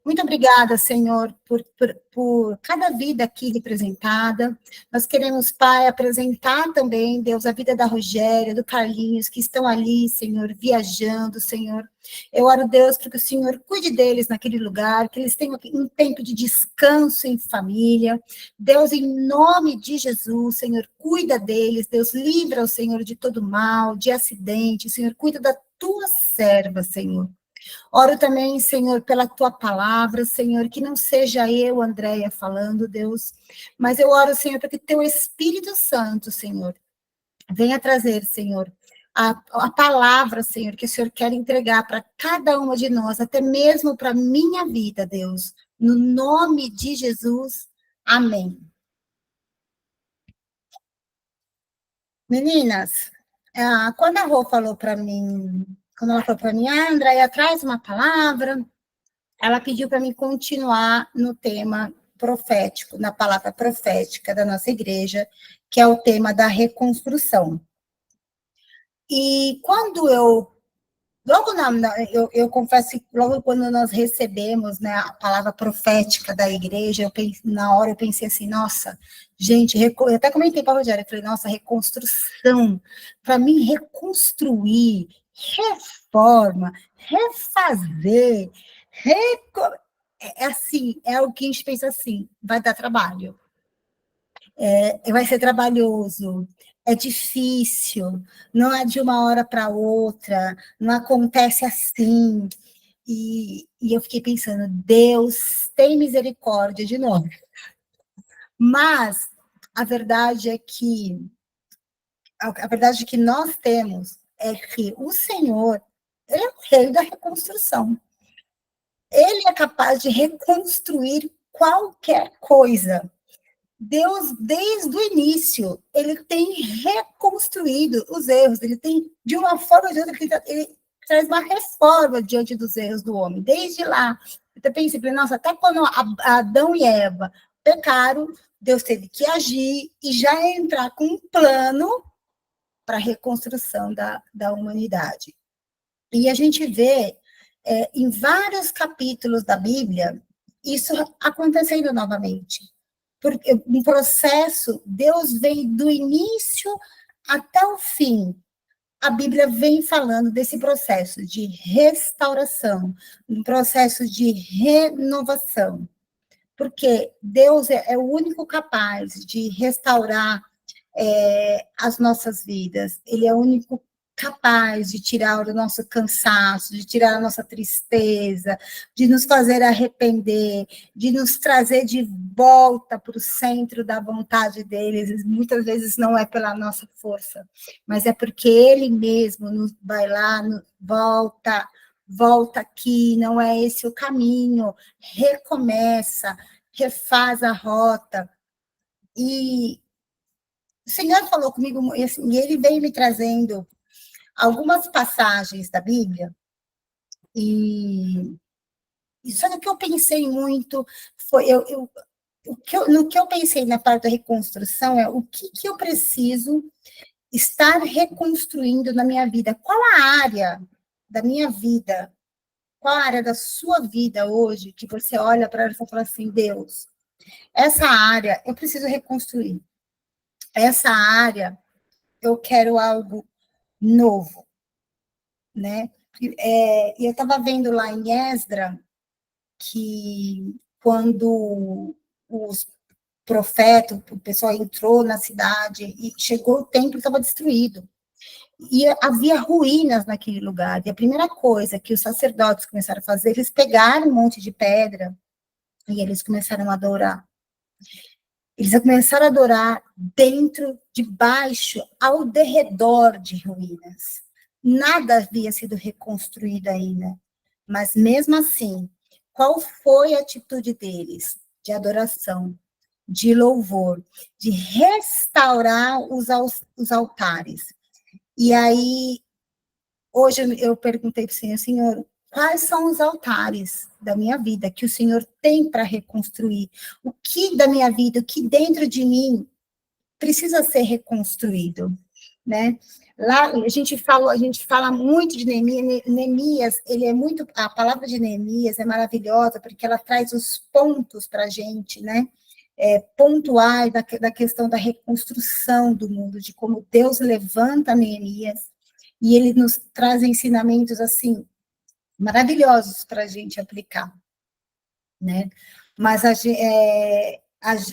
Muito obrigada, Senhor, por cada vida aqui representada. Nós queremos, Pai, apresentar também, Deus, a vida da Rogéria, do Carlinhos, que estão ali, Senhor, viajando, Senhor. Eu oro, Deus, para que o Senhor cuide deles naquele lugar, que eles tenham um tempo de descanso em família. Deus, em nome de Jesus, Senhor, cuida deles. Deus, livra o Senhor de todo mal, de acidente. Senhor, cuida da tua serva, Senhor. Oro também, Senhor, pela tua palavra, Senhor, que não seja eu, Andréia, falando, Deus, mas eu oro, Senhor, para que teu Espírito Santo, Senhor, venha trazer, Senhor, a palavra, Senhor, que o Senhor quer entregar para cada uma de nós, até mesmo para a minha vida, Deus. No nome de Jesus, amém. Meninas, quando a Rô falou para mim, quando ela falou para mim, Andréia, traz uma palavra, ela pediu para mim continuar no tema profético, na palavra profética da nossa igreja, que é o tema da reconstrução. E quando eu confesso que logo quando nós recebemos, né, a palavra profética da igreja, na hora eu pensei assim, nossa, gente, eu até comentei para a Rogéria, eu falei, nossa, reconstrução, para mim reconstruir, reforma, refazer, assim, é o que a gente pensa assim, vai dar trabalho, vai ser trabalhoso, é difícil, não é de uma hora para outra, não acontece assim. E eu fiquei pensando, Deus tem misericórdia de nós. Mas a verdade é que nós temos é que o Senhor, ele é o rei da reconstrução. Ele é capaz de reconstruir qualquer coisa. Deus, desde o início, ele tem reconstruído os erros, ele tem, de uma forma ou de outra, ele traz uma reforma diante dos erros do homem, desde lá. Eu pensei, nossa, até quando Adão e Eva pecaram, Deus teve que agir e já entrar com um plano para a reconstrução da humanidade. E a gente vê, em vários capítulos da Bíblia, isso acontecendo novamente. Porque um processo, Deus vem do início até o fim. A Bíblia vem falando desse processo de restauração, um processo de renovação. Porque Deus é o único capaz de restaurar as nossas vidas. Ele é o único capaz de tirar o nosso cansaço, de tirar a nossa tristeza, de nos fazer arrepender, de nos trazer de volta para o centro da vontade deles. Muitas vezes não é pela nossa força, mas é porque ele mesmo nos vai lá, volta aqui, não é esse o caminho, recomeça, refaz a rota. E o Senhor falou comigo, e ele veio me trazendo algumas passagens da Bíblia, e só que eu pensei muito, foi no que eu pensei na parte da reconstrução é o que eu preciso estar reconstruindo na minha vida, qual a área da minha vida, qual a área da sua vida hoje, que você olha para ela e fala assim, Deus, essa área eu preciso reconstruir, essa área eu quero algo novo, né? E eu estava vendo lá em Esdra que quando os profetas, o pessoal entrou na cidade e chegou o templo estava destruído. E havia ruínas naquele lugar. E a primeira coisa que os sacerdotes começaram a fazer, eles pegaram um monte de pedra e eles começaram a adorar. Eles começaram a adorar dentro, debaixo, ao derredor de ruínas. Nada havia sido reconstruído ainda. Mas, mesmo assim, qual foi a atitude deles? De adoração, de louvor, de restaurar os altares. E aí, hoje eu perguntei para o Senhor, quais são os altares da minha vida que o Senhor tem para reconstruir? O que da minha vida, o que dentro de mim precisa ser reconstruído, né? Lá a gente fala muito de Neemias. Neemias, ele é muito, a palavra de Neemias é maravilhosa porque ela traz os pontos para a gente, né? Pontuais da questão da reconstrução do mundo, de como Deus levanta Neemias e ele nos traz ensinamentos assim maravilhosos para a gente aplicar, né? Mas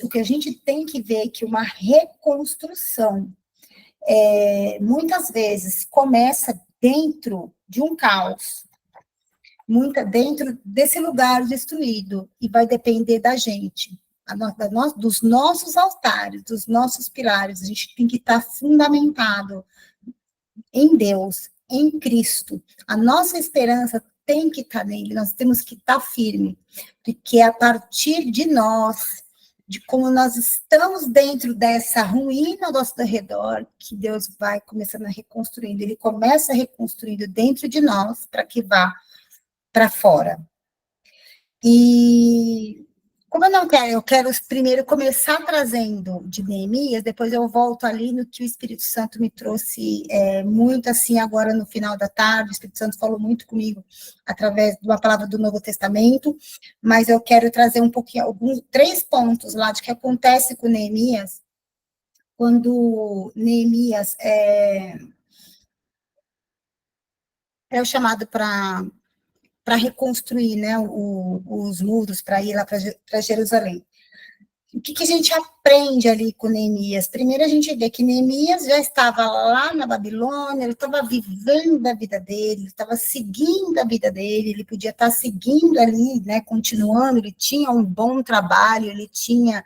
o que a gente tem que ver é que uma reconstrução muitas vezes começa dentro de um caos, dentro desse lugar destruído, e vai depender da gente, dos nossos altares, dos nossos pilares. A gente tem que estar fundamentado em Deus, em Cristo. A nossa esperança tem que estar nele, nós temos que estar firme, porque é a partir de nós, de como nós estamos dentro dessa ruína ao nosso redor, que Deus vai começando a reconstruindo. Ele começa reconstruindo dentro de nós, para que vá para fora. E como eu não quero, eu quero primeiro começar trazendo de Neemias, depois eu volto ali no que o Espírito Santo me trouxe muito assim agora no final da tarde. O Espírito Santo falou muito comigo através de uma palavra do Novo Testamento, mas eu quero trazer um pouquinho, 3 pontos lá de que acontece com Neemias, quando Neemias é o chamado para reconstruir, né, os muros, para ir lá para Jerusalém. O que a gente aprende ali com Neemias? Primeiro, a gente vê que Neemias já estava lá na Babilônia, ele estava vivendo a vida dele, ele estava seguindo a vida dele, ele podia estar seguindo ali, né, continuando, ele tinha um bom trabalho, ele tinha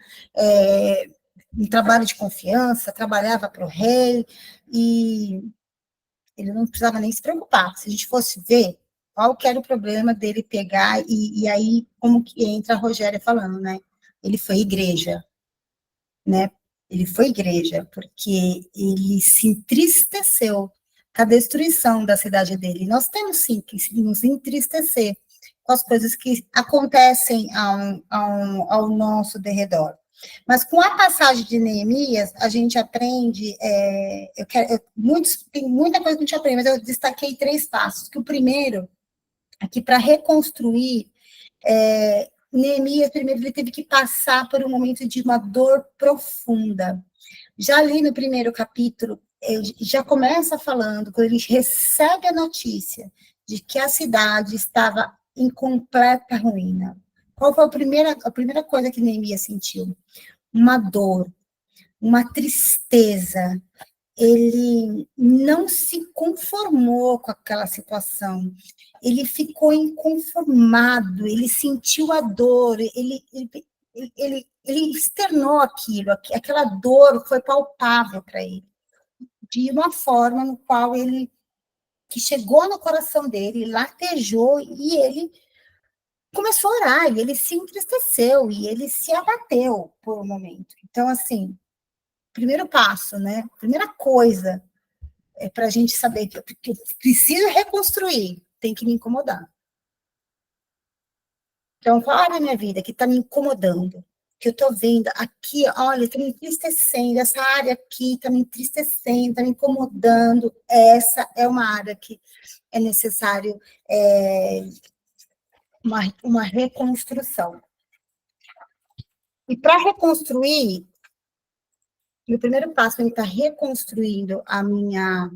um trabalho de confiança, trabalhava para o rei, e ele não precisava nem se preocupar. Se a gente fosse ver qual que era o problema dele pegar, e aí, como que entra a Rogéria falando, né? Ele foi igreja, né? Ele foi igreja, porque ele se entristeceu com a destruição da cidade dele. Nós temos, sim, que nos entristecer com as coisas que acontecem ao nosso derredor. Mas com a passagem de Neemias, a gente aprende, tem muita coisa que a gente aprende, mas eu destaquei 3 passos, que o primeiro é que para reconstruir, Neemias, primeiro, ele teve que passar por um momento de uma dor profunda. Já ali no primeiro capítulo, ele já começa falando, quando ele recebe a notícia de que a cidade estava em completa ruína. Qual foi a primeira coisa que Neemias sentiu? Uma dor, uma tristeza. Ele não se conformou com aquela situação, ele ficou inconformado, ele sentiu a dor, ele externou aquilo, aquela dor foi palpável para ele, de uma forma no qual que chegou no coração dele, latejou, e ele começou a orar, e ele se entristeceu, e ele se abateu por um momento. Então, assim, primeiro passo, né? Primeira coisa para a gente saber que eu preciso reconstruir, tem que me incomodar. Então, qual área da minha vida que está me incomodando? Que eu estou vendo aqui, olha, está me entristecendo, essa área aqui está me entristecendo, está me incomodando. Essa é uma área que é necessário uma reconstrução. E para reconstruir, o primeiro passo para estar reconstruindo a minha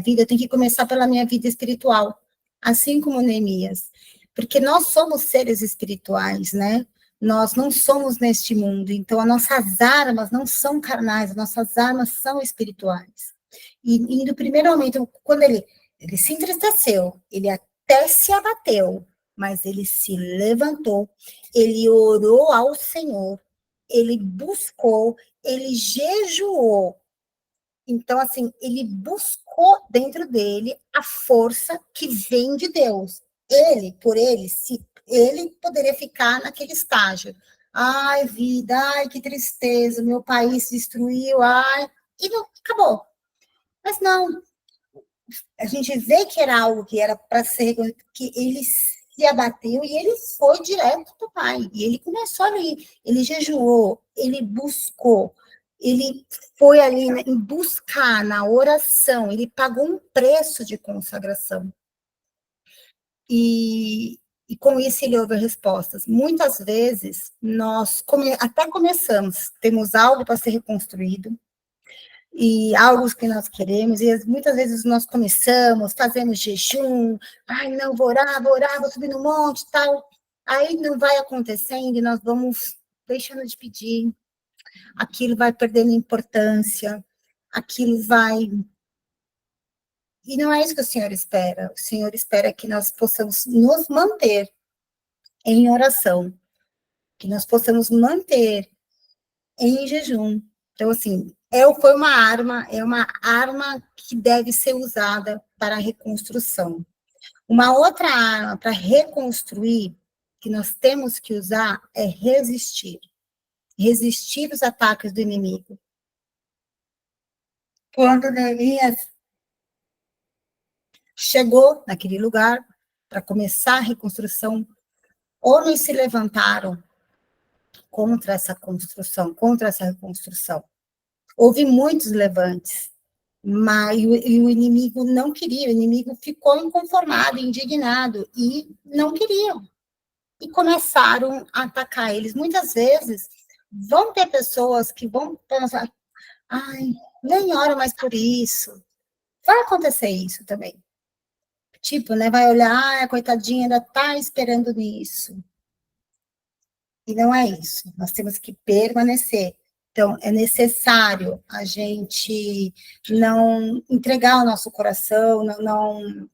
vida, eu tenho que começar pela minha vida espiritual, assim como Neemias. Porque nós somos seres espirituais, né? Nós não somos neste mundo, então as nossas armas não são carnais, as nossas armas são espirituais. E no primeiro momento, quando ele se entristeceu, ele até se abateu, mas ele se levantou, ele orou ao Senhor, ele buscou, ele jejuou. Então, assim, ele buscou dentro dele a força que vem de Deus. Ele poderia ficar naquele estágio. Ai, vida, ai, que tristeza, meu país se destruiu, ai, e não, acabou. Mas não, a gente vê que era algo que era para ser, que ele se abateu e ele foi direto para o pai. E ele começou ali, ele jejuou, ele buscou. ele foi ali em buscar, na oração, ele pagou um preço de consagração. E com isso ele ouve respostas. Muitas vezes, nós até começamos, temos algo para ser reconstruído, e algo que nós queremos, e muitas vezes nós começamos, fazemos jejum, ai, não, vou orar, vou subir no monte, tal, aí não vai acontecendo, e nós vamos deixando de pedir, aquilo vai perdendo importância, aquilo vai... E não é isso que o Senhor espera que nós possamos nos manter em oração, que nós possamos manter em jejum. Então, assim, foi é uma arma que deve ser usada para a reconstrução. Uma outra arma para reconstruir, que nós temos que usar, é resistir. Resistir os ataques do inimigo. Quando Neemias chegou naquele lugar para começar a reconstrução, homens se levantaram contra essa construção, contra essa reconstrução. Houve muitos levantes, mas o inimigo não queria, o inimigo ficou inconformado, indignado, e não queriam. E começaram a atacar eles. Muitas vezes, vão ter pessoas que vão pensar, ai, nem ora mais por isso. Vai acontecer isso também. Tipo, né, vai olhar, a coitadinha ainda está esperando nisso. E não é isso, nós temos que permanecer. Então, é necessário a gente não entregar o nosso coração, não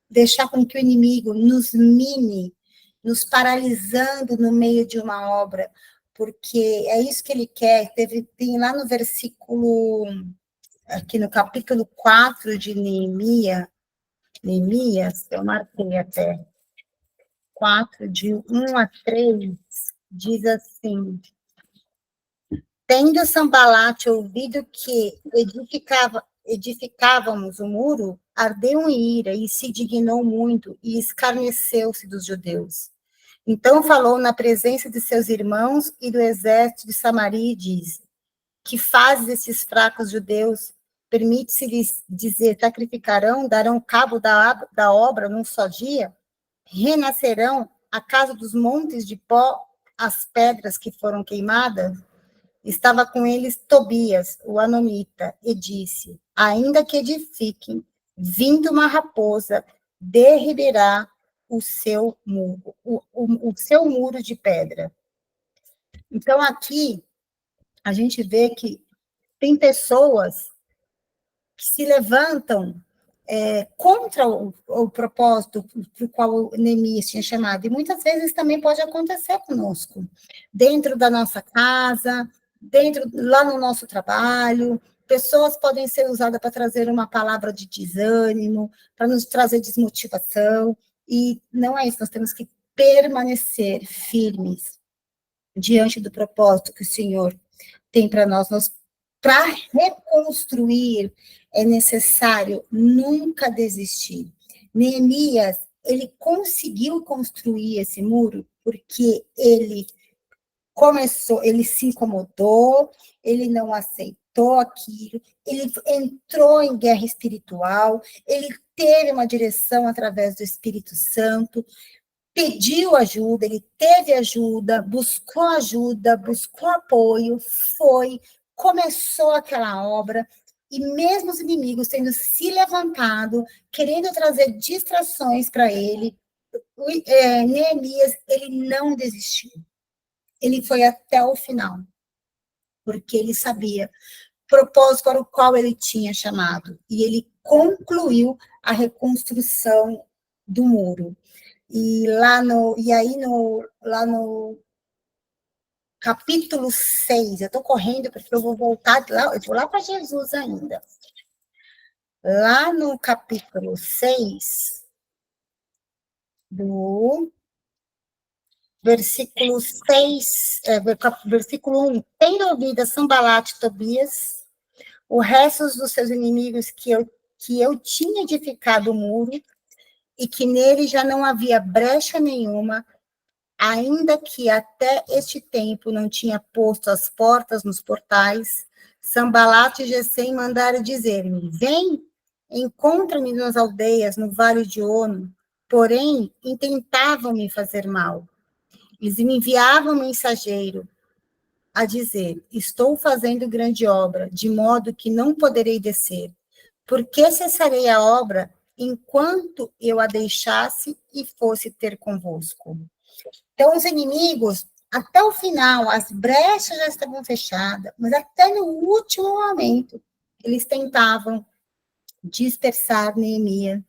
deixar com que o inimigo nos mine, nos paralisando no meio de uma obra, porque é isso que ele quer. Tem lá no versículo, aqui no capítulo 4 de Neemias, eu marquei até, 4, de 1 a 3, diz assim: tendo Sanbalate ouvido que edificávamos o muro, ardeu em ira e se dignou muito e escarneceu-se dos judeus. Então falou na presença de seus irmãos e do exército de Samaria e disse: que fazes esses fracos judeus? Permite-se-lhes dizer: sacrificarão, darão cabo da obra num só dia? Renascerão, acaso dos montes de pó, as pedras que foram queimadas? Estava com eles Tobias, o anomita, e disse: ainda que edifiquem, vindo uma raposa, derribará o seu muro, o seu muro de pedra. Então, aqui, a gente vê que tem pessoas que se levantam contra o propósito para o qual o Neemias tinha chamado, e muitas vezes também pode acontecer conosco, dentro da nossa casa, lá no nosso trabalho. Pessoas podem ser usadas para trazer uma palavra de desânimo, para nos trazer desmotivação, e não é isso, nós temos que permanecer firmes diante do propósito que o Senhor tem para nós. Para reconstruir, é necessário nunca desistir. Neemias, ele conseguiu construir esse muro porque ele começou, ele se incomodou, ele não aceitou aquilo, ele entrou em guerra espiritual, ele teve uma direção através do Espírito Santo, pediu ajuda, ele teve ajuda, buscou apoio, começou aquela obra, e mesmo os inimigos tendo se levantado, querendo trazer distrações para ele, Neemias, ele não desistiu. Ele foi até o final, porque ele sabia o propósito para o qual ele tinha chamado, e ele concluiu a reconstrução do muro. E lá no capítulo 6, eu estou correndo porque eu vou voltar lá, eu vou lá para Jesus ainda. Lá no capítulo 6, do versículo 6, versículo 1, tendo ouvido Sanbalate e Tobias, o resto dos seus inimigos que eu tinha edificado o muro, e que nele já não havia brecha nenhuma, ainda que até este tempo não tinha posto as portas nos portais, Sambalat e Gesem mandaram dizer-me: vem, encontra-me nas aldeias, no vale de Ono. Porém, intentavam me fazer mal. Eles me enviavam um mensageiro a dizer: estou fazendo grande obra, de modo que não poderei descer. Por que cessarei a obra enquanto eu a deixasse e fosse ter convosco? Então, os inimigos, até o final, as brechas já estavam fechadas, mas até no último momento, eles tentavam dispersar Neemias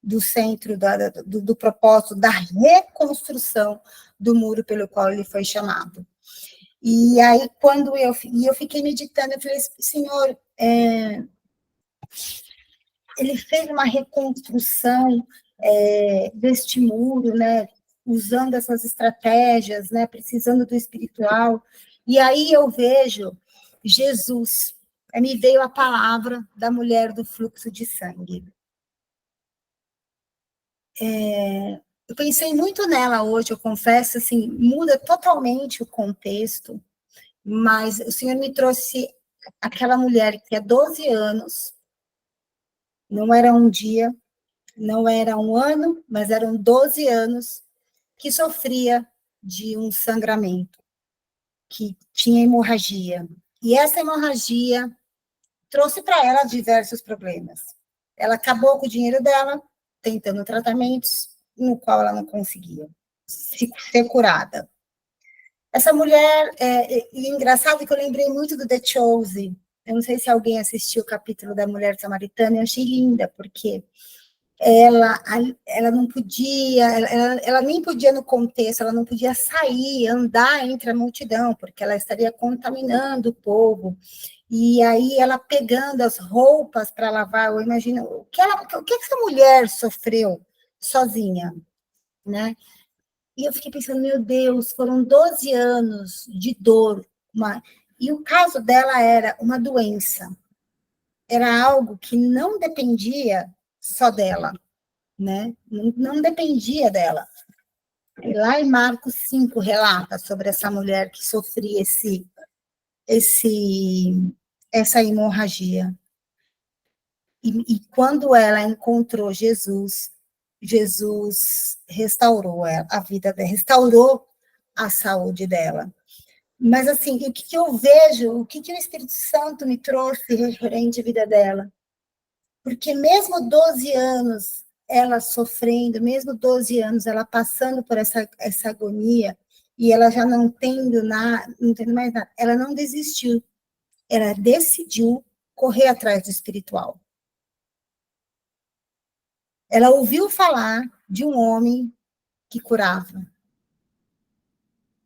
do centro do propósito da reconstrução do muro pelo qual ele foi chamado. E aí, quando eu fiquei meditando, eu falei, Senhor, ele fez uma reconstrução deste muro, né, usando essas estratégias, né, precisando do espiritual. E aí eu vejo Jesus, me veio a palavra da mulher do fluxo de sangue. Eu pensei muito nela hoje, eu confesso, assim, muda totalmente o contexto, mas o Senhor me trouxe aquela mulher que há 12 anos, não era um dia, não era um ano, mas eram 12 anos, que sofria de um sangramento, que tinha hemorragia. E essa hemorragia trouxe para ela diversos problemas. Ela acabou com o dinheiro dela, tentando tratamentos, no qual ela não conseguia ser curada. Essa mulher, e engraçado que eu lembrei muito do The Chosen. Eu não sei se alguém assistiu o capítulo da mulher samaritana, eu achei linda, porque ela não podia, ela nem podia no contexto, ela não podia sair, andar entre a multidão, porque ela estaria contaminando o povo. E aí ela pegando as roupas para lavar, eu imagino, o que essa mulher sofreu sozinha, né? E eu fiquei pensando, meu Deus, foram 12 anos de dor. E o caso dela era uma doença. Era algo que não dependia só dela, né? Não dependia dela. E lá em Marcos 5 relata sobre essa mulher que sofria essa hemorragia. E quando ela encontrou Jesus, Jesus restaurou a vida dela, restaurou a saúde dela. Mas, assim, o que eu vejo, o que o Espírito Santo me trouxe referente à vida dela? Porque mesmo 12 anos ela sofrendo, mesmo 12 anos ela passando por essa agonia, e ela já não tendo mais nada, ela não desistiu, ela decidiu correr atrás do espiritual. Ela ouviu falar de um homem que curava.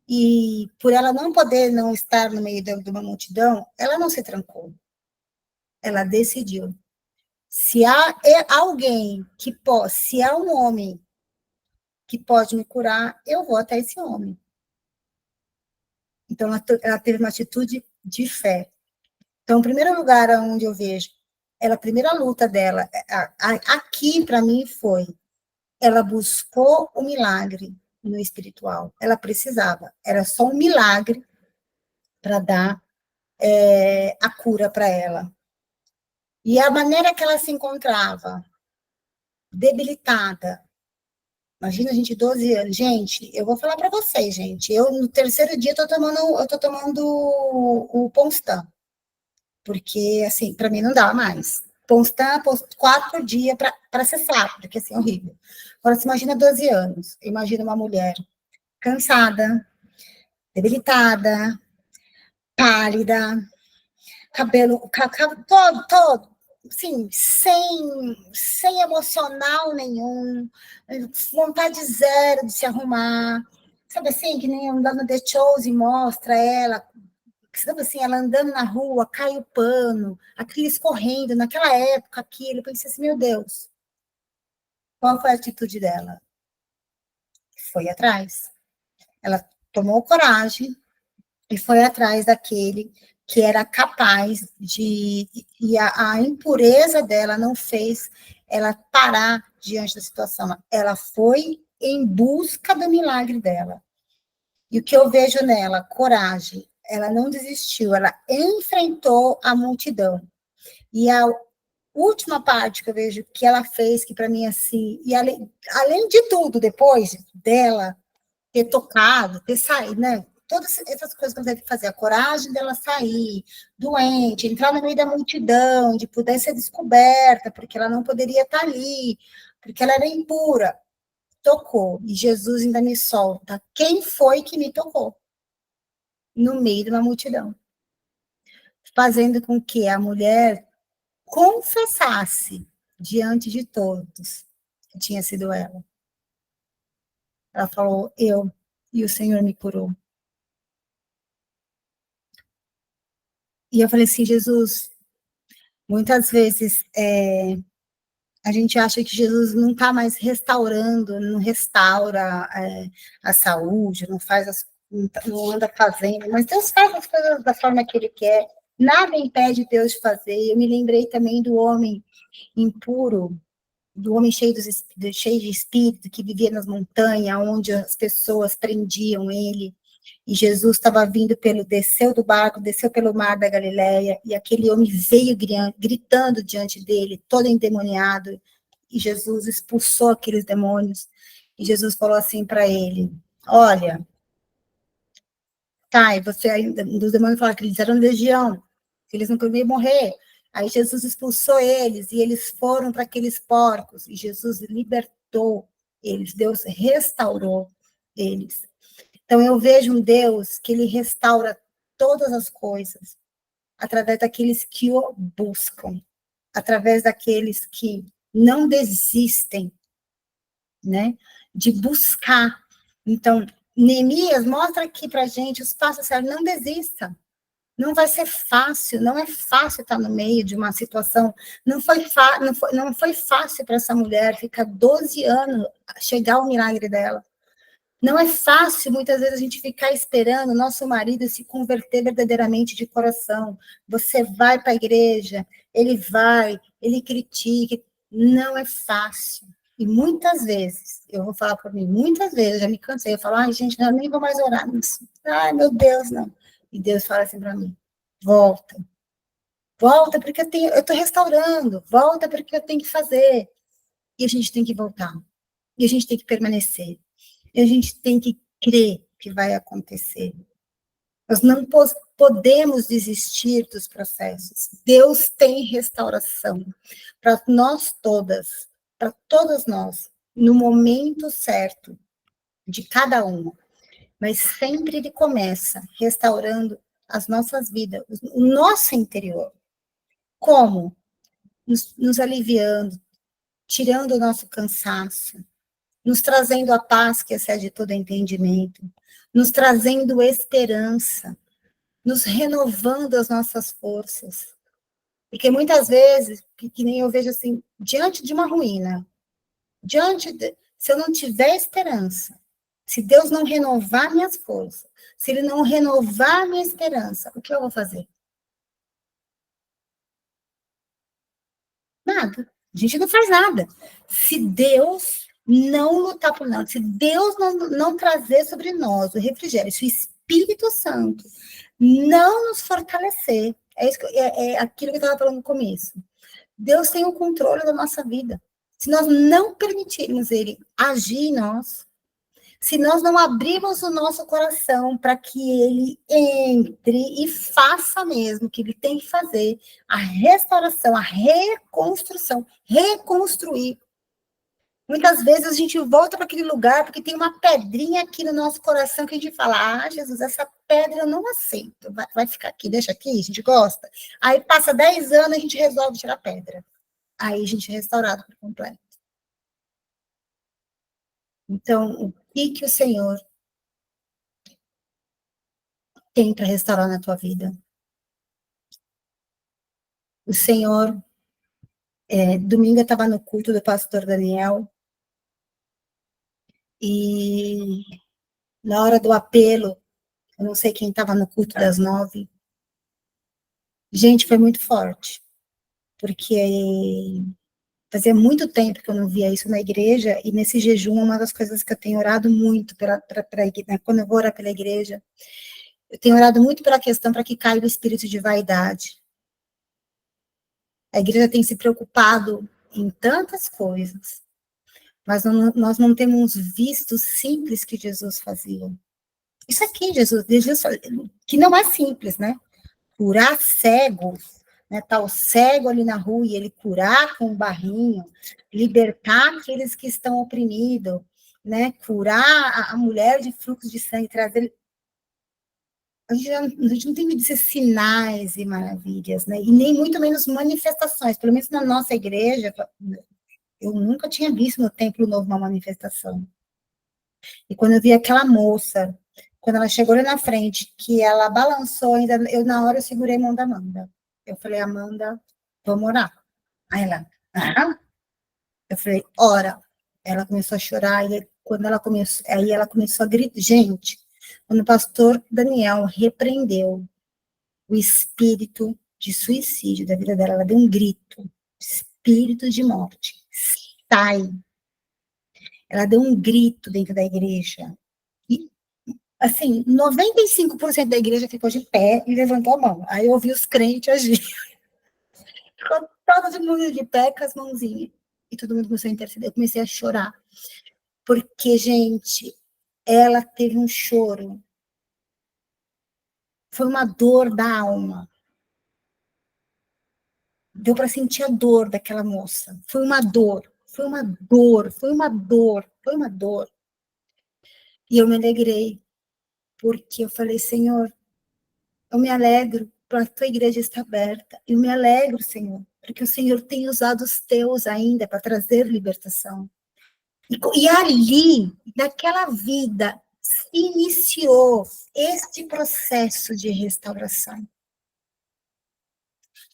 E por ela não poder não estar no meio de uma multidão, ela não se trancou. Ela decidiu. Se há alguém que pode, se há um homem que pode me curar, eu vou até esse homem. Então, ela teve uma atitude de fé. Então, o primeiro lugar onde eu vejo, a primeira luta dela, aqui para mim foi, ela buscou o milagre no espiritual. Ela precisava, era só um milagre para dar a cura para ela. E a maneira que ela se encontrava, debilitada. Imagina a gente, 12 anos. Gente, eu vou falar para vocês, gente. Eu, no terceiro dia, eu tô tomando o Ponstan. Porque, assim, para mim não dá mais. Ponstan, 4 por dia para cessar, porque, assim, é horrível. Agora, você imagina 12 anos. Imagina uma mulher cansada, debilitada, pálida, cabelo todo, assim, sem emocional nenhum, vontade zero de se arrumar, sabe assim, que nem andando no The Chose mostra ela, sabe assim, ela andando na rua, cai o pano, aquilo escorrendo, naquela época, aquilo, eu pensei assim, meu Deus, qual foi a atitude dela? Foi atrás. Ela tomou coragem, e foi atrás daquele que era capaz de... E a impureza dela não fez ela parar diante da situação. Ela foi em busca do milagre dela. E o que eu vejo nela? Coragem. ela não desistiu, ela enfrentou a multidão. E a última parte que eu vejo que ela fez, que para mim, assim, e além de tudo, depois dela ter tocado, ter saído, né? Todas essas coisas que ela deve fazer, a coragem dela sair doente, entrar no meio da multidão, de poder ser descoberta, porque ela não poderia estar ali, porque ela era impura. Tocou, e Jesus ainda me solta. Quem foi que me tocou? No meio de uma multidão. Fazendo com que a mulher confessasse diante de todos que tinha sido ela. Ela falou, e o Senhor me curou. E eu falei assim, Jesus, muitas vezes a gente acha que Jesus não está mais restaurando, não restaura a saúde, não faz não anda fazendo, mas Deus faz as coisas da forma que Ele quer. Nada impede Deus de fazer. Eu me lembrei também do homem impuro, do homem cheio de espírito, que vivia nas montanhas, onde as pessoas prendiam ele, e Jesus estava vindo desceu do barco, desceu pelo mar da Galileia, e aquele homem veio gritando diante dele, todo endemoniado, e Jesus expulsou aqueles demônios, e Jesus falou assim para ele, olha, tá, e você ainda, os demônios falaram que eles eram legião, que eles não queriam morrer. Aí Jesus expulsou eles, e eles foram para aqueles porcos, e Jesus libertou eles, Deus restaurou eles. Então eu vejo um Deus que ele restaura todas as coisas, através daqueles que o buscam, através daqueles que não desistem, né, de buscar. Então, Neemias mostra aqui para a gente os passos certos, não desista. Não vai ser fácil, não é fácil estar no meio de uma situação. Não foi fácil para essa mulher ficar 12 anos, chegar ao milagre dela. Não é fácil, muitas vezes, a gente ficar esperando o nosso marido se converter verdadeiramente de coração. Você vai para a igreja, ele critica. Não é fácil. E muitas vezes, eu vou falar por mim, muitas vezes, eu já me cansei, eu falo, ai, gente, eu nem vou mais orar nisso. Ai, meu Deus, não. E Deus fala assim para mim, volta. Volta porque eu estou restaurando. Volta porque eu tenho que fazer. E a gente tem que voltar. E a gente tem que permanecer. E a gente tem que crer que vai acontecer. Nós não podemos desistir dos processos. Deus tem restauração para nós todas, para todas nós, no momento certo de cada uma. Mas sempre Ele começa restaurando as nossas vidas, o nosso interior. Como? Nos aliviando, tirando o nosso cansaço, nos trazendo a paz que excede todo entendimento, nos trazendo esperança, nos renovando as nossas forças. Porque muitas vezes, que nem eu vejo assim, diante de uma ruína, se eu não tiver esperança, se Deus não renovar minhas forças, se Ele não renovar minha esperança, o que eu vou fazer? Nada. A gente não faz nada. Se Deus não lutar por nós, se Deus não trazer sobre nós o refrigério, se o Espírito Santo não nos fortalecer, é aquilo que eu estava falando no começo. Deus tem o controle da nossa vida. Se nós não permitirmos Ele agir em nós, se nós não abrirmos o nosso coração para que Ele entre e faça mesmo o que Ele tem que fazer, a restauração, a reconstrução, reconstruir. Muitas vezes a gente volta para aquele lugar porque tem uma pedrinha aqui no nosso coração que a gente fala, ah, Jesus, essa pedra eu não aceito, vai ficar aqui, deixa aqui, a gente gosta. Aí passa 10 anos, a gente resolve tirar a pedra. Aí a gente é restaurado por completo. Então, o que o Senhor tem para restaurar na tua vida? O Senhor, domingo eu estava no culto do pastor Daniel, e na hora do apelo, eu não sei quem estava no culto das 9, gente, foi muito forte, porque fazia muito tempo que eu não via isso na igreja, e nesse jejum, uma das coisas que eu tenho orado muito quando eu vou orar pela igreja, Eu tenho orado muito pela questão para que caia o espírito de vaidade. A igreja tem se preocupado em tantas coisas, mas nós não temos visto o simples que Jesus fazia. Isso aqui, Jesus, que não é simples, né? Curar cegos, né? Tá o cego ali na rua e ele curar com um barrinho, libertar aqueles que estão oprimidos, né? Curar a mulher de fluxo de sangue, trazer. A gente não tem que dizer sinais e maravilhas, né? E nem muito menos manifestações. Pelo menos na nossa igreja, eu nunca tinha visto no Templo Novo uma manifestação. E quando eu vi aquela moça, quando ela chegou ali na frente, que ela balançou, ainda, na hora eu segurei a mão da Amanda. Eu falei, Amanda, vamos orar. Aí ela, ah? Eu falei, ora. Ela começou a chorar, e quando ela começou, aí ela começou a gritar. Gente, quando o pastor Daniel repreendeu o espírito de suicídio da vida dela, ela deu um grito, espírito de morte, sai. Ela deu um grito dentro da igreja. E, assim, 95% da igreja ficou de pé e levantou a mão. Aí eu ouvi os crentes agir. Ficou todo mundo de pé com as mãozinhas. E todo mundo começou a interceder. Eu comecei a chorar. Porque, gente, ela teve um choro. Foi uma dor da alma. Deu para sentir a dor daquela moça. Foi uma dor. Foi uma dor. Foi uma dor. Foi uma dor. E eu me alegrei. Porque eu falei, Senhor, eu me alegro para a tua igreja estar aberta. Eu me alegro, Senhor, porque o Senhor tem usado os teus ainda para trazer libertação. E ali, naquela vida, se iniciou este processo de restauração.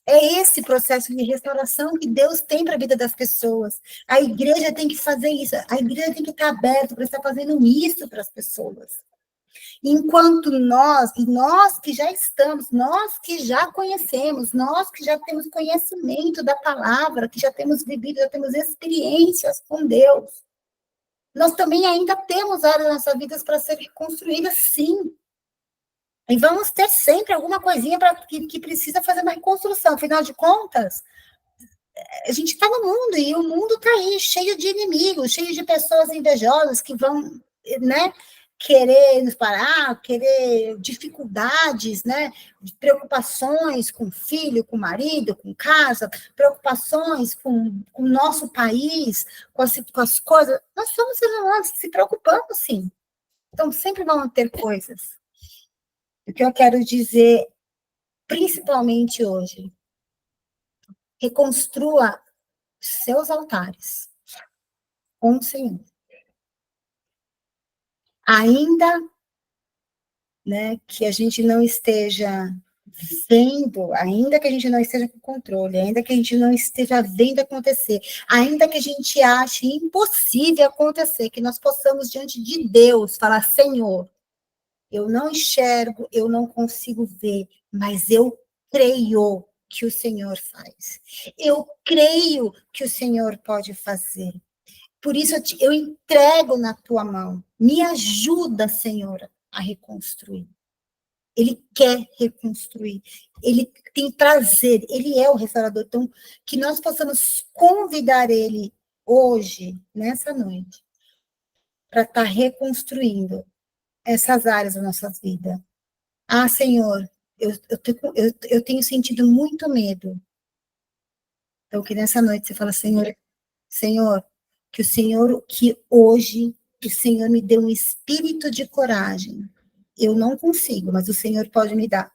É esse processo de restauração que Deus tem para a vida das pessoas. A igreja tem que fazer isso. A igreja tem que estar aberta para estar fazendo isso para as pessoas. Enquanto nós que já estamos, nós que já conhecemos, nós que já temos conhecimento da palavra, que já temos vivido, já temos experiências com Deus, nós também ainda temos áreas das nossas vidas para ser reconstruídas, sim. E vamos ter sempre alguma coisinha que precisa fazer uma reconstrução. Afinal de contas, a gente está no mundo e o mundo está aí, cheio de inimigos, cheio de pessoas invejosas que vão, né, querer nos parar, querer dificuldades, né, preocupações com filho, com marido, com casa, preocupações com o nosso país, com as coisas. Nós somos seres humanos se preocupando, sim. Então, sempre vão ter coisas. O que eu quero dizer, principalmente hoje, reconstrua seus altares com o Senhor. Ainda, né, que a gente não esteja vendo, ainda que a gente não esteja com controle, ainda que a gente não esteja vendo acontecer, ainda que a gente ache impossível acontecer, que nós possamos, diante de Deus, falar, Senhor, eu não enxergo, eu não consigo ver, mas eu creio que o Senhor faz. Eu creio que o Senhor pode fazer. Por isso eu entrego na tua mão. Me ajuda, Senhor, a reconstruir. Ele quer reconstruir. Ele tem prazer. Ele é o restaurador. Então, que nós possamos convidar ele hoje, nessa noite, para estar reconstruindo essas áreas da nossa vida. Ah, Senhor, eu tenho sentido muito medo. Então, que nessa noite você fala, Senhor, que hoje o Senhor me dê um espírito de coragem. Eu não consigo, mas o Senhor pode me dar.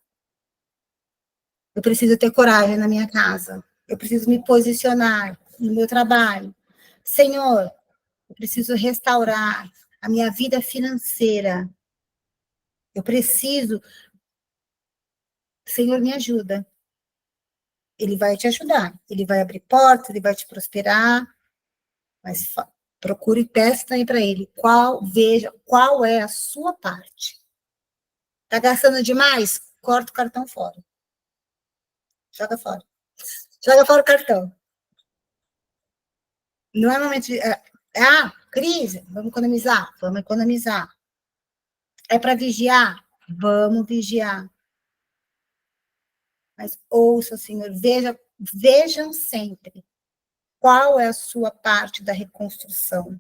Eu preciso ter coragem na minha casa. Eu preciso me posicionar no meu trabalho. Senhor, eu preciso restaurar a minha vida financeira. Eu preciso. Senhor, me ajuda. Ele vai te ajudar. Ele vai abrir portas, ele vai te prosperar. Mas procure e peça também para ele. Veja qual é a sua parte. Está gastando demais? Corta o cartão fora. Joga fora. Joga fora o cartão. Não é momento de. Crise, vamos economizar. Vamos economizar. É para vigiar? Vamos vigiar. Mas ouça, Senhor, vejam sempre qual é a sua parte da reconstrução.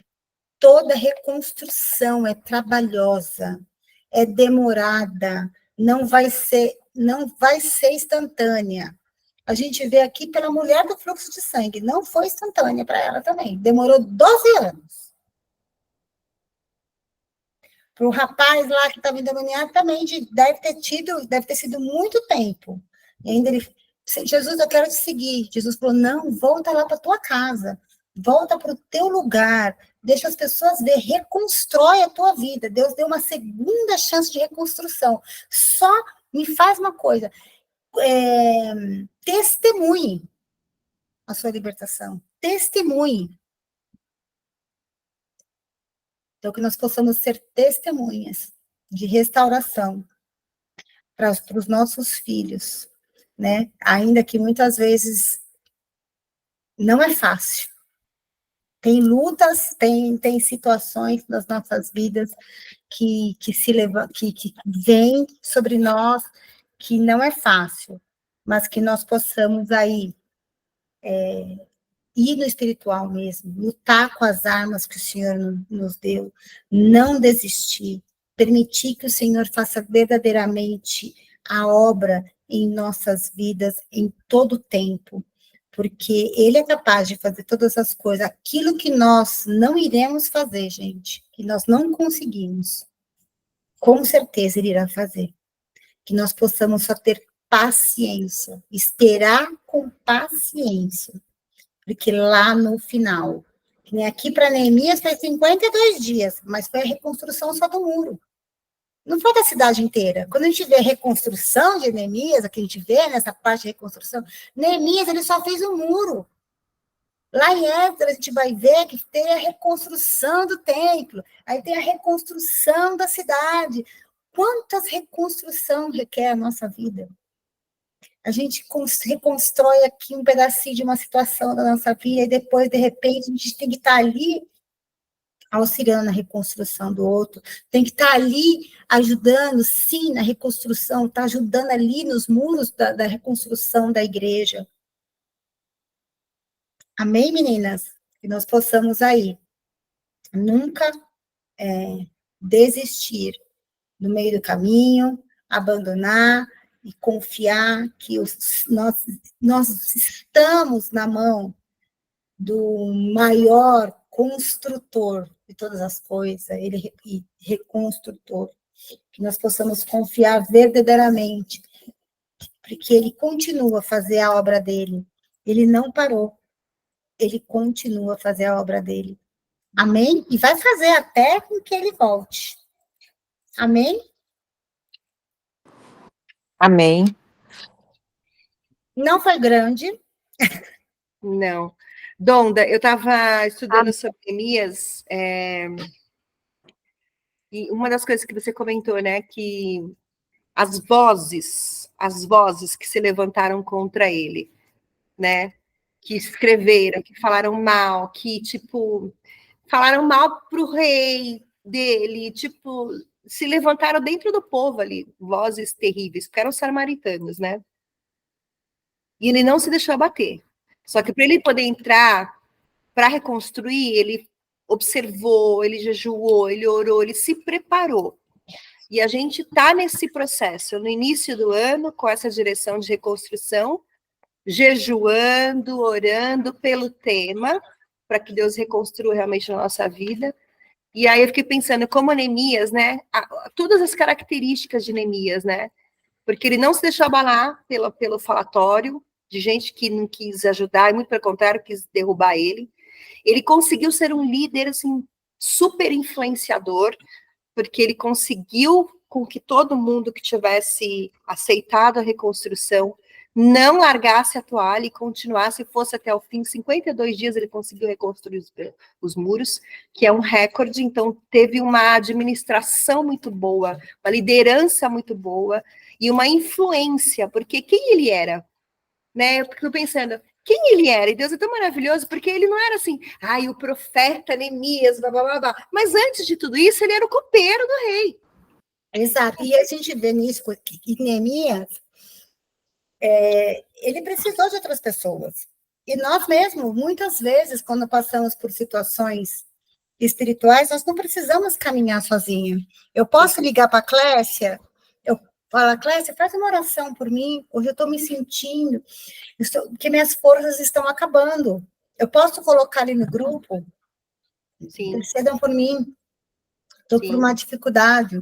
Toda reconstrução é trabalhosa, é demorada, não vai ser instantânea. A gente vê aqui pela mulher do fluxo de sangue, não foi instantânea para ela também, demorou 12 anos. Para o rapaz lá que estava endemoniado também deve ter sido muito tempo. E ainda ele, Jesus, eu quero te seguir. Jesus falou, não, volta lá para a tua casa, volta para o teu lugar, deixa as pessoas ver, reconstrói a tua vida. Deus deu uma segunda chance de reconstrução. Só me faz uma coisa, testemunhe a sua libertação, testemunhe. Então, que nós possamos ser testemunhas de restauração para os nossos filhos, né? Ainda que muitas vezes não é fácil. Tem lutas, tem situações nas nossas vidas que vêm sobre nós, que não é fácil, mas que nós possamos aí ir no espiritual mesmo, lutar com as armas que o Senhor nos deu, não desistir, permitir que o Senhor faça verdadeiramente a obra em nossas vidas em todo o tempo, porque Ele é capaz de fazer todas as coisas, aquilo que nós não iremos fazer, gente, que nós não conseguimos, com certeza Ele irá fazer, que nós possamos só ter paciência, esperar com paciência, porque lá no final, que nem aqui para Neemias foi 52 dias, mas foi a reconstrução só do muro. Não foi da cidade inteira. Quando a gente vê a reconstrução de Neemias, a que a gente vê nessa parte de reconstrução, Neemias ele só fez um muro. Lá em Esdras a gente vai ver que tem a reconstrução do templo, aí tem a reconstrução da cidade. Quantas reconstrução requer a nossa vida? A gente reconstrói aqui um pedacinho de uma situação da nossa vida, e depois, de repente, a gente tem que estar ali auxiliando na reconstrução do outro, tem que estar ali ajudando, sim, na reconstrução, está ajudando ali nos muros da reconstrução da igreja. Amém, meninas? Que nós possamos aí nunca desistir no meio do caminho, abandonar, e confiar que nós estamos na mão do maior construtor de todas as coisas, ele e reconstrutor, que nós possamos confiar verdadeiramente, porque ele continua a fazer a obra dele, ele não parou, ele continua a fazer a obra dele, amém? E vai fazer até com que ele volte, amém? Amém. Não foi grande. Não. Donda, eu estava estudando sobre Neemias, e uma das coisas que você comentou, né, que as vozes que se levantaram contra ele, né, que escreveram, que falaram mal, que, tipo, falaram mal para o rei dele, tipo, se levantaram dentro do povo ali, vozes terríveis, porque eram samaritanos, né? E ele não se deixou abater. Só que para ele poder entrar, para reconstruir, ele observou, ele jejuou, ele orou, ele se preparou. E a gente está nesse processo, no início do ano, com essa direção de reconstrução, jejuando, orando pelo tema, para que Deus reconstrua realmente a nossa vida. E aí eu fiquei pensando, como Neemias, né? Todas as características de Neemias, né? Porque ele não se deixou abalar pelo falatório de gente que não quis ajudar, e muito pelo contrário, quis derrubar ele. Ele conseguiu ser um líder, assim, super influenciador, porque ele conseguiu com que todo mundo que tivesse aceitado a reconstrução não largasse a toalha e continuasse, fosse até o fim. 52 dias ele conseguiu reconstruir os muros, que é um recorde. Então, teve uma administração muito boa, uma liderança muito boa e uma influência, porque quem ele era? Né? Eu fico pensando, quem ele era? E Deus é tão maravilhoso, porque ele não era assim, o profeta Neemias, blá, blá, blá, blá. Mas antes de tudo isso, ele era o copeiro do rei. Exato. E a gente vê nisso que Neemias, ele precisou de outras pessoas. E nós mesmos, muitas vezes, quando passamos por situações espirituais, nós não precisamos caminhar sozinho. Eu posso ligar para a Clécia, eu falo, Clécia, faz uma oração por mim, hoje eu estou me sentindo que minhas forças estão acabando. Eu posso colocar ali no grupo, Sim, intercedam por mim, estou por sim. uma dificuldade.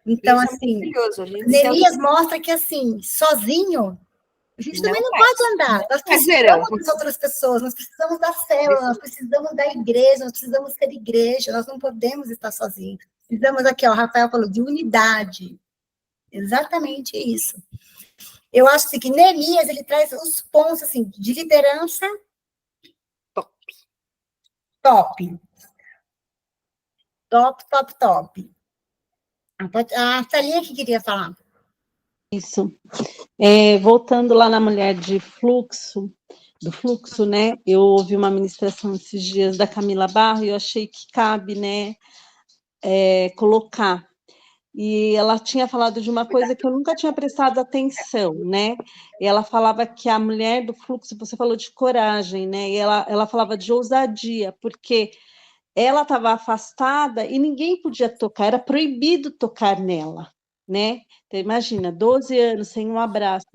Então, Isso é assim, maravilhoso. A gente Neemias mostra que, assim, sozinho, a gente também não pode andar. Nós verão. precisamos das outras pessoas, nós precisamos da célula, nós precisamos da igreja, nós precisamos ser igreja, nós não podemos estar sozinhos. Precisamos aqui, ó, o Rafael falou, de unidade. Exatamente isso. Eu acho assim, que Neemias, ele traz os pontos assim, de liderança Top. top. Top, top, top. A Thalia que queria falar. Isso. Voltando lá na mulher do fluxo, né? Eu ouvi uma ministração esses dias da Camila Barro e eu achei que cabe, né, colocar. E ela tinha falado de uma coisa que eu nunca tinha prestado atenção, né? E ela falava que a mulher do fluxo, você falou de coragem, né? E ela falava de ousadia, porque ela estava afastada e ninguém podia tocar, era proibido tocar nela, né? Então, imagina, 12 anos sem um abraço.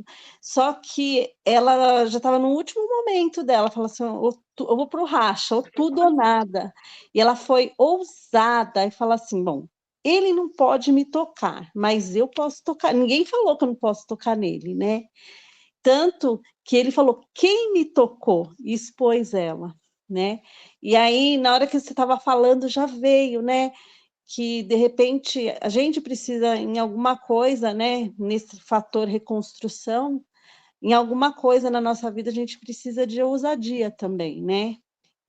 Só que ela já estava no último momento dela, falou assim: eu vou para o racha, ou tudo ou nada. E ela foi ousada e falou assim: bom, ele não pode me tocar, mas eu posso tocar. Ninguém falou que eu não posso tocar nele, né? Tanto que ele falou: quem me tocou? E expôs ela, né? E aí, na hora que você estava falando, já veio, né? Que de repente a gente precisa em alguma coisa, né? Nesse fator reconstrução, em alguma coisa na nossa vida a gente precisa de ousadia também, né?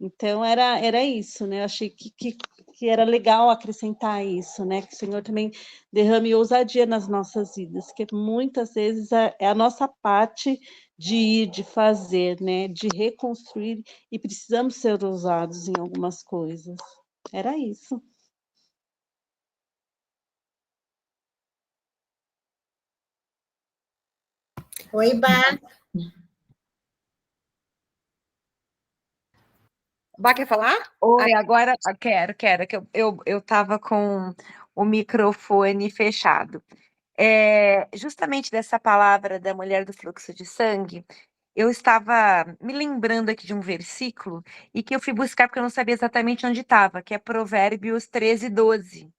Então era isso, né? Eu achei que era legal acrescentar isso, né? Que o Senhor também derrame ousadia nas nossas vidas, que muitas vezes é a nossa parte de ir, de fazer, né? De reconstruir, e precisamos ser ousados em algumas coisas. Era isso. Oi, Bá. Bá, quer falar? Oi, agora quero, que eu estava com o microfone fechado. Justamente dessa palavra da mulher do fluxo de sangue, eu estava me lembrando aqui de um versículo e que eu fui buscar porque eu não sabia exatamente onde estava, que é Provérbios 13:12.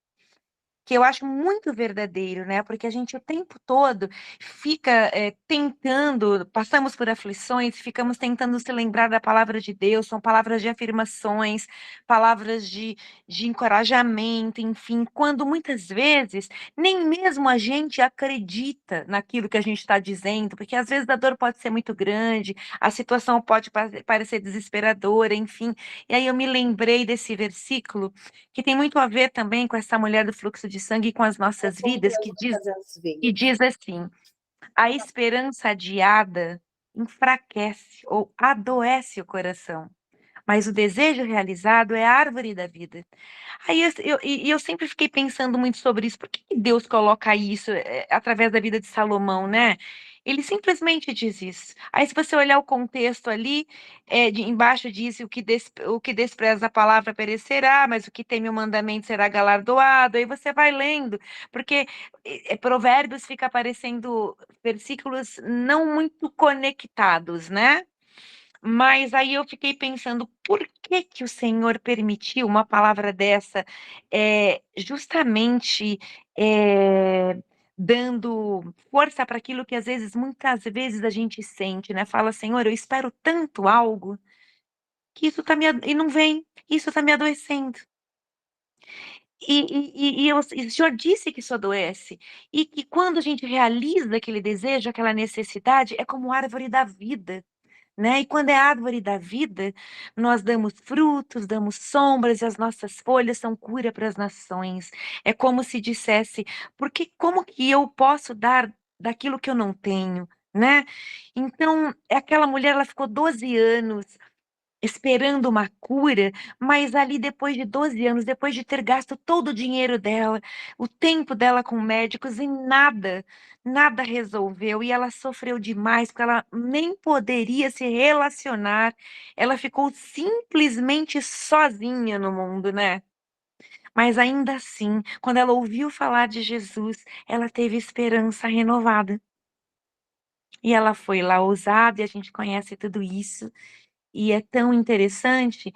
Que eu acho muito verdadeiro, né? Porque a gente o tempo todo fica tentando, passamos por aflições, ficamos tentando se lembrar da palavra de Deus, são palavras de afirmações, palavras de encorajamento, enfim, quando muitas vezes nem mesmo a gente acredita naquilo que a gente está dizendo, porque às vezes a dor pode ser muito grande, a situação pode parecer desesperadora, enfim. E aí eu me lembrei desse versículo que tem muito a ver também com essa mulher do fluxo de sangue e com as nossas vidas, que diz assim: a esperança adiada enfraquece ou adoece o coração, mas o desejo realizado é a árvore da vida. Aí eu sempre fiquei pensando muito sobre isso. Por que Deus coloca isso através da vida de Salomão, né? Ele simplesmente diz isso. Aí, se você olhar o contexto ali, embaixo diz o que despreza a palavra perecerá, mas o que teme o mandamento será galardoado. Aí você vai lendo, porque Provérbios fica aparecendo versículos não muito conectados, né? Mas aí eu fiquei pensando, por que que o Senhor permitiu uma palavra dessa, justamente, dando força para aquilo que às vezes, muitas vezes a gente sente, né, fala: "Senhor, eu espero tanto algo, que isso tá me e não vem, isso tá me adoecendo". E o Senhor disse que isso adoece, e que quando a gente realiza aquele desejo, aquela necessidade, é como árvore da vida. Né? E quando é árvore da vida, nós damos frutos, damos sombras, e as nossas folhas são cura para as nações. É como se dissesse, porque como que eu posso dar daquilo que eu não tenho, né? Então, aquela mulher, ela ficou 12 anos esperando uma cura, mas ali depois de 12 anos, depois de ter gasto todo o dinheiro dela, o tempo dela com médicos e nada resolveu. E ela sofreu demais, porque ela nem poderia se relacionar. Ela ficou simplesmente sozinha no mundo, né? Mas ainda assim, quando ela ouviu falar de Jesus, ela teve esperança renovada. E ela foi lá ousada, e a gente conhece tudo isso. E é tão interessante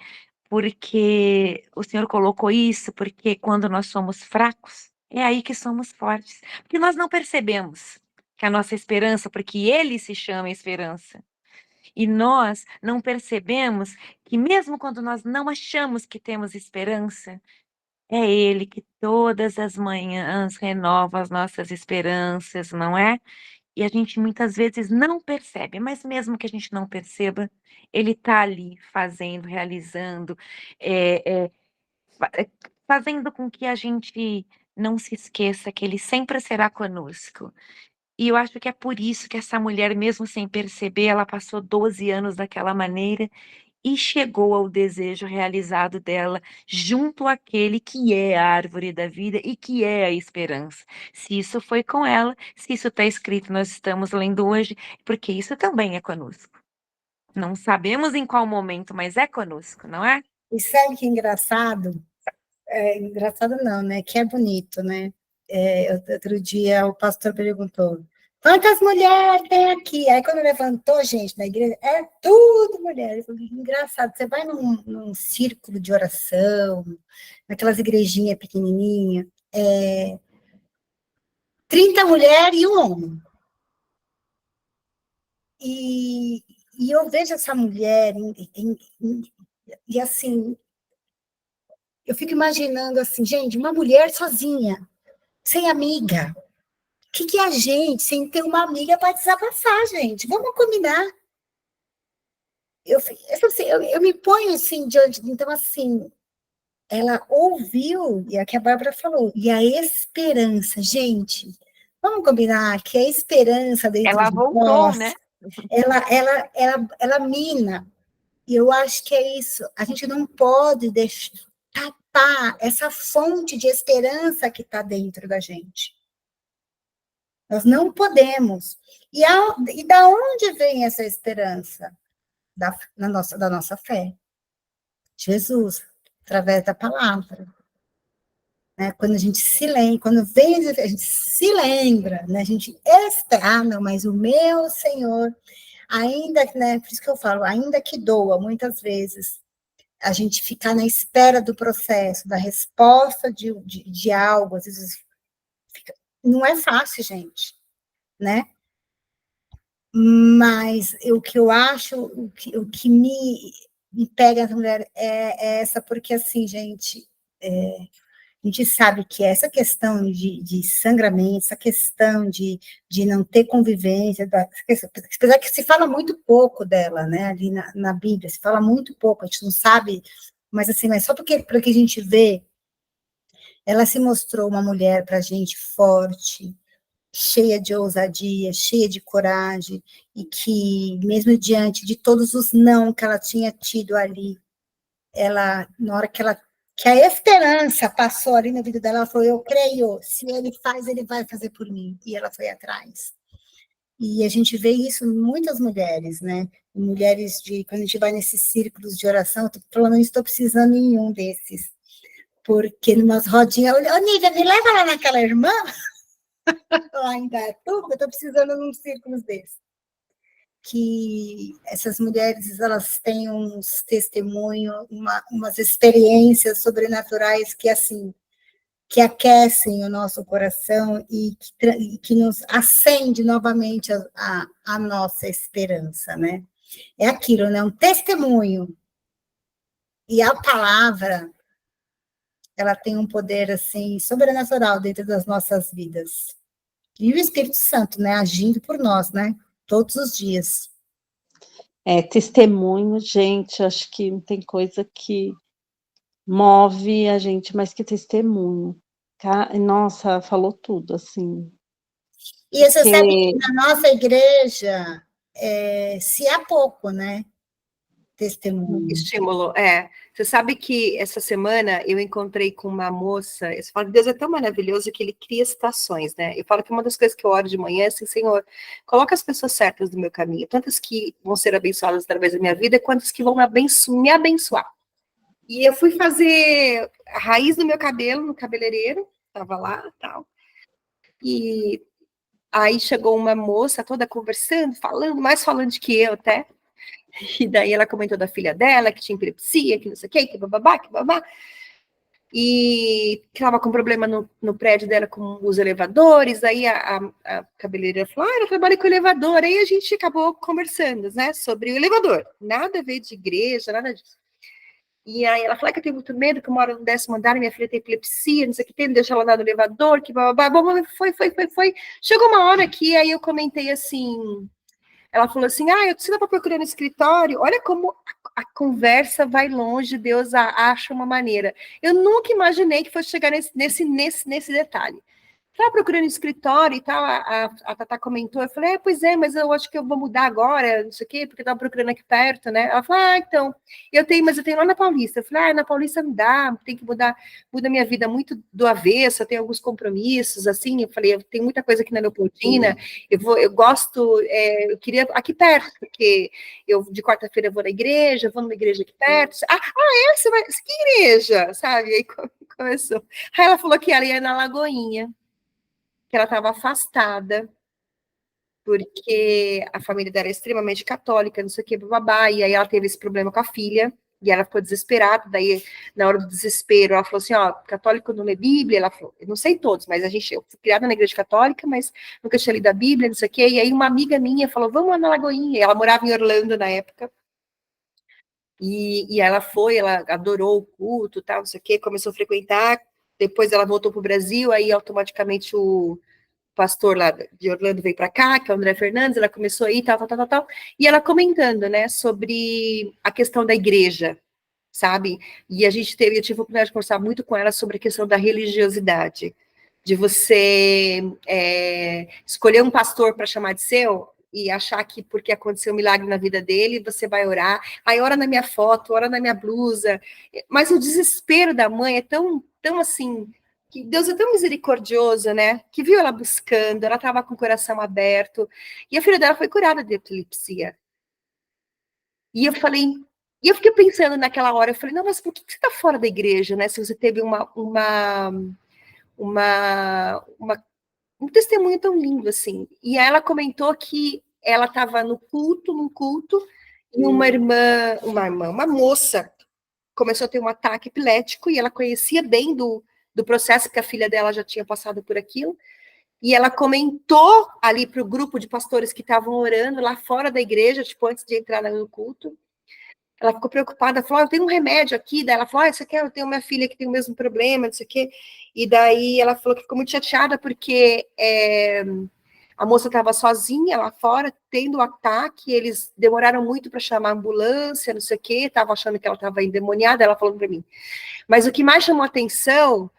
porque o Senhor colocou isso, porque quando nós somos fracos, é aí que somos fortes. Porque nós não percebemos que a nossa esperança, porque Ele se chama esperança. E nós não percebemos que mesmo quando nós não achamos que temos esperança, é Ele que todas as manhãs renova as nossas esperanças, não é? E a gente muitas vezes não percebe, mas mesmo que a gente não perceba, ele está ali fazendo, realizando, eh eh, fa fazendo com que a gente não se esqueça que ele sempre será conosco. E eu acho que é por isso que essa mulher, mesmo sem perceber, ela passou 12 anos daquela maneira e chegou ao desejo realizado dela, junto àquele que é a árvore da vida e que é a esperança. Se isso foi com ela, se isso está escrito, nós estamos lendo hoje, porque isso também é conosco. Não sabemos em qual momento, mas é conosco, não é? E sabe que é engraçado? Engraçado não, né? Que é bonito, né? Outro dia o pastor perguntou: quantas mulheres tem aqui? Aí quando levantou, gente, na igreja, é tudo mulher. Eu falei, engraçado, você vai num círculo de oração, naquelas igrejinhas pequenininhas, 30 mulheres e um homem. E eu vejo essa mulher, e assim, eu fico imaginando assim, gente, uma mulher sozinha, sem amiga. O que é a gente sem ter uma amiga para desabafar, gente? Vamos combinar. Eu me ponho assim diante. Então, assim, ela ouviu, e é o que a Bárbara falou, e a esperança, gente, vamos combinar que a esperança dentro Ela de voltou, nós, né? ela mina. E eu acho que é isso. A gente não pode tapar essa fonte de esperança que está dentro da gente. Nós não podemos. E da onde vem essa esperança? Da nossa fé. Jesus, através da palavra. Né? Quando a gente se lembra, quando vem, a gente se lembra, né? A gente espera, não, mas o meu Senhor, ainda, né? Por isso que eu falo, ainda que doa, muitas vezes, a gente ficar na espera do processo, da resposta de algo, às vezes não é fácil, gente, né? Mas o que eu acho, o que me pega essa mulher é essa, porque assim, gente, a gente sabe que essa questão de sangramento, essa questão de não ter convivência, apesar que se fala muito pouco dela, né, ali na Bíblia, se fala muito pouco, a gente não sabe, mas assim, mas só porque a gente vê, ela se mostrou uma mulher para a gente forte, cheia de ousadia, cheia de coragem, e que, mesmo diante de todos os não que ela tinha tido ali, ela, na hora que a esperança passou ali na vida dela, ela falou, eu creio, se ele faz, ele vai fazer por mim, e ela foi atrás. E a gente vê isso em muitas mulheres, né? Mulheres quando a gente vai nesses círculos de oração, eu tô falando, não estou precisando em um desses, porque numas rodinhas, ô Nívia, me leva lá naquela irmã, lá em Datuba, eu estou precisando de uns círculos desses. Que essas mulheres, elas têm uns testemunhos, umas experiências sobrenaturais que, assim, que aquecem o nosso coração e que nos acende novamente a nossa esperança, né? É aquilo, né? Um testemunho. E a palavra, ela tem um poder, assim, sobrenatural dentro das nossas vidas. E o Espírito Santo, né? Agindo por nós, né? Todos os dias. Testemunho, gente, acho que não tem coisa que move a gente mais que testemunho. Nossa, falou tudo, assim. E você sabe que na nossa igreja, se há pouco, né? Testemunho. Estímulo, Você sabe que essa semana eu encontrei com uma moça, eu falo, Deus é tão maravilhoso que ele cria situações, né? Eu falo que uma das coisas que eu oro de manhã é assim, Senhor, coloca as pessoas certas no meu caminho, tantas que vão ser abençoadas através da minha vida, quantas que vão me abençoar. E eu fui fazer a raiz do meu cabelo no cabeleireiro, tava lá e tal, e aí chegou uma moça toda conversando, falando, mais falando que eu até. E daí ela comentou da filha dela, que tinha epilepsia, que não sei o quê, que bababá, que babá. E que estava com problema no prédio dela com os elevadores. Aí a cabeleireira falou, ela trabalha com elevador. Aí a gente acabou conversando, né, sobre o elevador. Nada a ver de igreja, nada disso. E aí ela falou que eu tenho muito medo, que eu moro no 10º andar, minha filha tem epilepsia, não sei o que tem, deixa ela andar no elevador, que bababá. Bom, foi. Chegou uma hora que aí eu comentei assim... Ela falou assim, você estava procurando escritório? Olha como a conversa vai longe, Deus acha uma maneira. Eu nunca imaginei que fosse chegar nesse detalhe. Estava procurando escritório e tal, a Tatá comentou, eu falei, pois é, mas eu acho que eu vou mudar agora, não sei o quê, porque eu estava procurando aqui perto, né? Ela falou, então, mas eu tenho lá na Paulista. Eu falei, na Paulista não dá, tem que muda minha vida muito do avesso, eu tenho alguns compromissos, assim, eu falei, eu tenho muita coisa aqui na Leopoldina, eu queria aqui perto, porque eu, de quarta-feira, eu vou na igreja, vou numa igreja aqui perto. Você vai, que igreja? Sabe? Aí começou. Aí ela falou que ela ia na Lagoinha, que ela estava afastada, porque a família dela é extremamente católica, não sei o que, babá, e aí ela teve esse problema com a filha, e ela ficou desesperada, daí, na hora do desespero, ela falou assim, católico não lê Bíblia, ela falou, eu não sei todos, mas eu fui criada na igreja católica, mas nunca tinha lido a Bíblia, não sei o que, e aí uma amiga minha falou, vamos lá na Lagoinha, e ela morava em Orlando na época, e ela adorou o culto, tal, não sei o que, começou a frequentar, depois ela voltou para o Brasil, aí automaticamente o pastor lá de Orlando veio para cá, que é o André Fernandes, ela começou aí, tal, e ela comentando, né, sobre a questão da igreja, sabe? E eu tive a oportunidade de conversar muito com ela sobre a questão da religiosidade, de você escolher um pastor para chamar de seu, e achar que porque aconteceu um milagre na vida dele, você vai orar, aí ora na minha foto, ora na minha blusa, mas o desespero da mãe é tão assim, que Deus é tão misericordioso, né, que viu ela buscando, ela estava com o coração aberto, e a filha dela foi curada de epilepsia. E eu fiquei pensando naquela hora, eu falei, não, mas por que você está fora da igreja, né, se você teve um testemunho tão lindo assim. E ela comentou que ela estava num culto, e uma moça começou a ter um ataque epilético, e ela conhecia bem do processo, que a filha dela já tinha passado por aquilo, e ela comentou ali para o grupo de pastores que estavam orando lá fora da igreja, tipo, antes de entrar no culto. Ela ficou preocupada, falou, eu tenho um remédio aqui, daí ela falou, isso aqui eu tenho minha filha que tem o mesmo problema, não sei o quê, e daí ela falou que ficou muito chateada, porque a moça estava sozinha lá fora, tendo o ataque, eles demoraram muito para chamar a ambulância, não sei o quê, estavam achando que ela estava endemoniada, ela falou para mim. Mas o que mais chamou atenção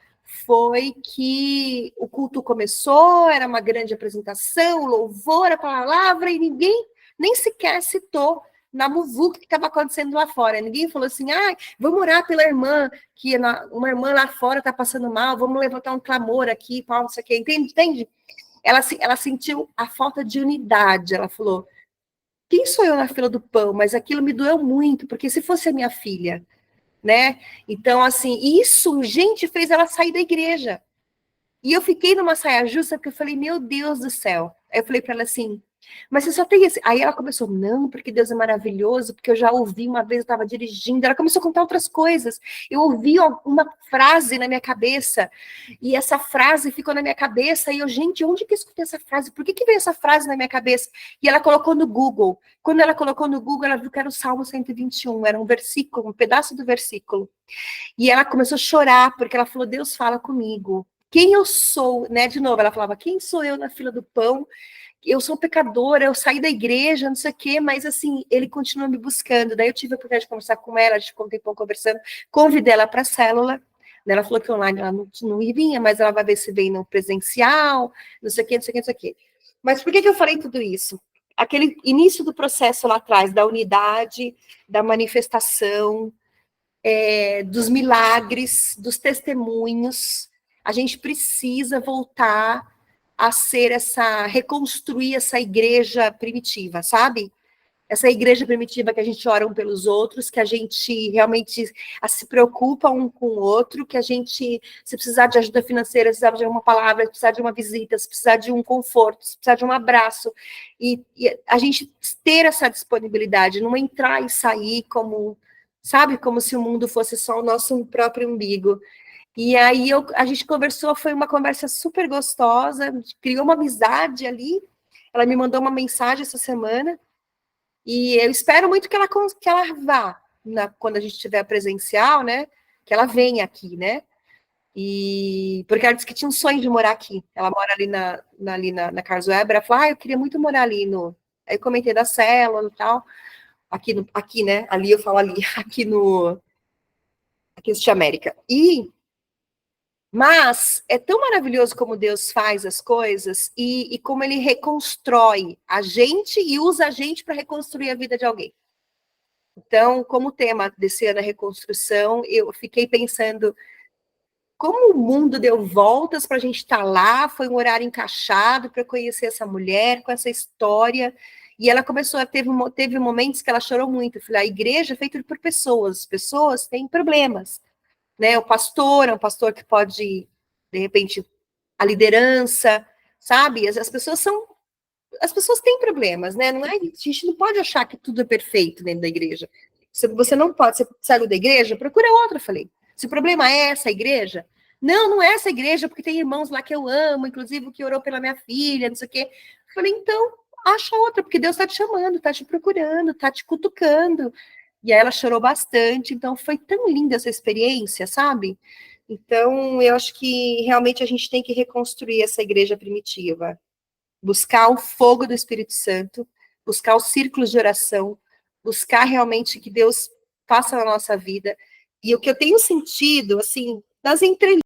foi que o culto começou, era uma grande apresentação, louvor, a palavra, e ninguém nem sequer citou na muvuca que estava acontecendo lá fora. Ninguém falou assim, vamos orar pela irmã, que uma irmã lá fora está passando mal, vamos levantar um clamor aqui, não sei o quê, entende? Ela sentiu a falta de unidade, ela falou, quem sou eu na fila do pão? Mas aquilo me doeu muito, porque se fosse a minha filha, né? Então, assim, isso, gente, fez ela sair da igreja. E eu fiquei numa saia justa, porque eu falei, meu Deus do céu. Aí eu falei para ela assim, mas você só tem esse... Aí ela começou, não, porque Deus é maravilhoso, porque eu já ouvi uma vez, eu estava dirigindo, ela começou a contar outras coisas. Eu ouvi uma frase na minha cabeça, e essa frase ficou na minha cabeça, e eu, gente, onde que eu escutei essa frase? Por que veio essa frase na minha cabeça? E ela colocou no Google. Quando ela colocou no Google, ela viu que era o Salmo 121, era um versículo, um pedaço do versículo. E ela começou a chorar, porque ela falou, Deus fala comigo. Quem eu sou, né? De novo, ela falava, quem sou eu na fila do pão? Eu sou pecadora, eu saí da igreja, não sei o quê, mas assim, ele continua me buscando. Daí eu tive a oportunidade de conversar com ela, a gente ficou um tempão conversando, convidei ela para a célula, ela falou que online ela não vinha, mas ela vai ver se vem no presencial, não sei o quê, não sei o quê, não sei o quê. Mas por que eu falei tudo isso? aquele início do processo lá atrás, da unidade, da manifestação, dos milagres, dos testemunhos. A gente precisa voltar a reconstruir essa igreja primitiva, sabe? Essa igreja primitiva que a gente ora um pelos outros, que a gente realmente se preocupa um com o outro, que a gente, se precisar de ajuda financeira, se precisar de uma palavra, se precisar de uma visita, se precisar de um conforto, se precisar de um abraço, e a gente ter essa disponibilidade, não entrar e sair como, sabe, como se o mundo fosse só o nosso próprio umbigo. E aí a gente conversou, foi uma conversa super gostosa, criou uma amizade ali. Ela me mandou uma mensagem essa semana, e eu espero muito que ela vá, quando a gente estiver presencial, né? Que ela venha aqui, né? Porque ela disse que tinha um sonho de morar aqui. Ela mora ali na Carlos Weber. Ela falou, eu queria muito morar ali no... Aí eu comentei da célula e tal. Aqui, né? Ali eu falo ali, aqui no Este América. Mas é tão maravilhoso como Deus faz as coisas e como ele reconstrói a gente e usa a gente para reconstruir a vida de alguém. Então, como tema desse ano é reconstrução, eu fiquei pensando como o mundo deu voltas para a gente estar lá, foi um horário encaixado para conhecer essa mulher com essa história. E ela teve momentos que ela chorou muito. Eu falei, a igreja é feita por pessoas, as pessoas têm problemas. Né, o pastor é um pastor que pode, de repente, a liderança, sabe? As pessoas têm problemas, né? A gente não pode achar que tudo é perfeito dentro da igreja. Você não pode, você saiu da igreja, procura outra, falei. Se o problema é essa igreja, não é essa igreja, porque tem irmãos lá que eu amo, inclusive que orou pela minha filha, não sei o quê. Falei, então, acha outra, porque Deus está te chamando, está te procurando, está te cutucando. E aí ela chorou bastante, então foi tão linda essa experiência, sabe? Então, eu acho que realmente a gente tem que reconstruir essa igreja primitiva. Buscar o fogo do Espírito Santo, buscar os círculos de oração, buscar realmente que Deus faça na nossa vida. E o que eu tenho sentido, assim, nas entrelinhas,